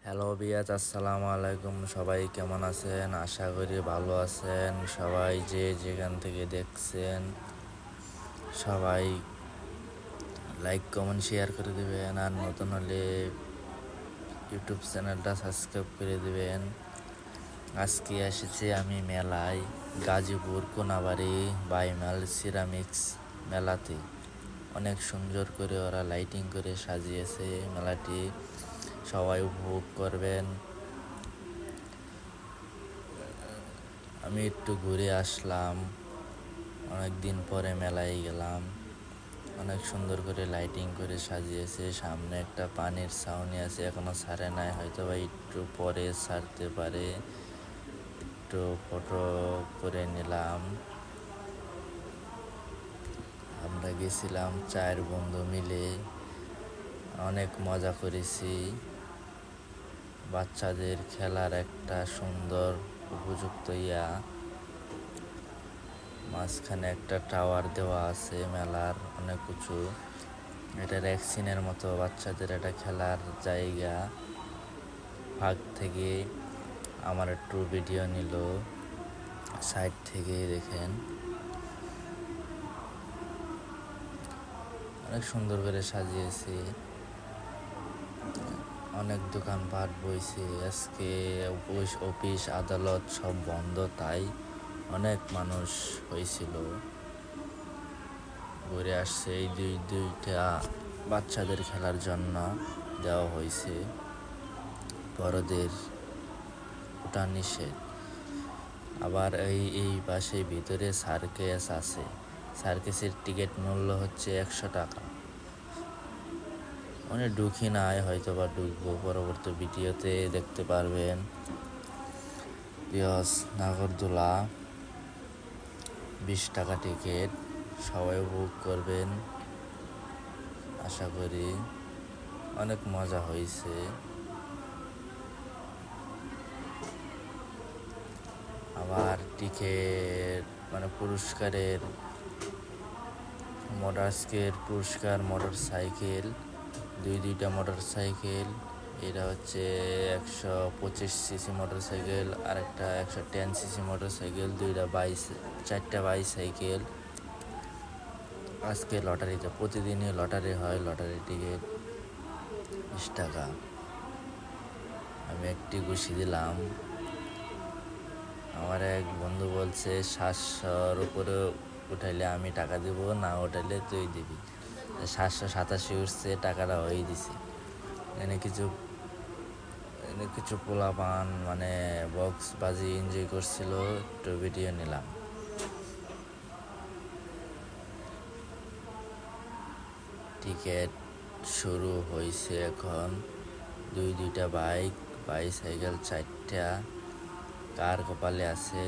Hello বিয়াজ, আসসালামু আলাইকুম। সবাই কেমন আছেন? আশা করি ভালো আছেন। সবাই যে যেখান থেকে দেখছেন সবাই লাইক কমেন্ট শেয়ার করে দিবেন, আর নতুন হলে ইউটিউব চ্যানেলটা সাবস্ক্রাইব করে দিবেন। আজকে এসেছি আমি মেলায়, গাজীপুর কোনাবাড়ি বাইমাল সিরামিক্স মেলাতে। অনেক সুন্দর করে ওরা লাইটিং করে সাজিয়েছে মেলাটি, সবাই উপভোগ করবেন। আমি একটু ঘুরে আসলাম, অনেক দিন পরে মেলায় গেলাম। অনেক সুন্দর করে লাইটিং করে সাজিয়েছে। সামনে একটা পানির ছাউনি আছে, এখনো ছাড়ে নাই, হয়তো বা একটু পরে ছাড়তে পারে। একটু ফটো করে নিলাম। আমরা গেছিলাম 4 বন্ধু মিলে, অনেক মজা করেছি। বাচ্চাদের খেলার একটা সুন্দর উপযুক্ত মাঝখানে একটা টাওয়ার দেওয়া আছে মেলার অনেক উঁচু। এটা ভ্যাকসিনের মতো বাচ্চাদের একটা খেলার জায়গা। ফাঁক থেকে আমার একটু ভিডিও নিল, সাইড থেকে দেখেন। অনেক সুন্দর করে সাজিয়েছে, অনেক দোকানপাট বইছে। আজকে অফিস আদালত সব বন্ধ, তাই অনেক মানুষ হয়েছিল। ঘুরে আসছে। এই দুইটা বাচ্চাদের খেলার জন্য দেওয়া হয়েছে, বড়দের ওটা নিষেধ। আবার এই পাশে ভিতরে সার্কাস আছে। সার্কাসের টিকিট মূল্য হচ্ছে 100 টাকা। অনেক ঢুকি নাই, হয়তো বা ঢুকবো, পরবর্তী ভিডিওতে দেখতে পারবেন। নাগরদোলা 20 টাকা টিকিট, সবাই উপভোগ করবেন। আশা করি অনেক মজা হয়েছে। আবার টিকিট পুরস্কারের মোটর সাইকেল, দুইটা মোটর সাইকেল। এটা হচ্ছে 125 সিসি মোটর সাইকেল, আর একটা 110 সিসি মোটর সাইকেল, 4টা বাইসাইকেল। আজকে লটারিতে, প্রতিদিনই লটারি হয়, লটারি টিকিট 20 টাকা। আমি একটি ঘুষি দিলাম। আমার এক বন্ধু বলছে 700-র উপরে উঠাইলে আমি টাকা দিব, না উঠাইলে তুই দিবি। 787 উঠছে, টাকাটা হয়ে দিছে। এনে কিছু পোলাপান বক্স বাজি এনজয় করছিল, একটু ভিডিও নিলাম। টিকিট শুরু হয়েছে এখন। দুইটা বাইসাইকেল 4টা। কার কপালে আছে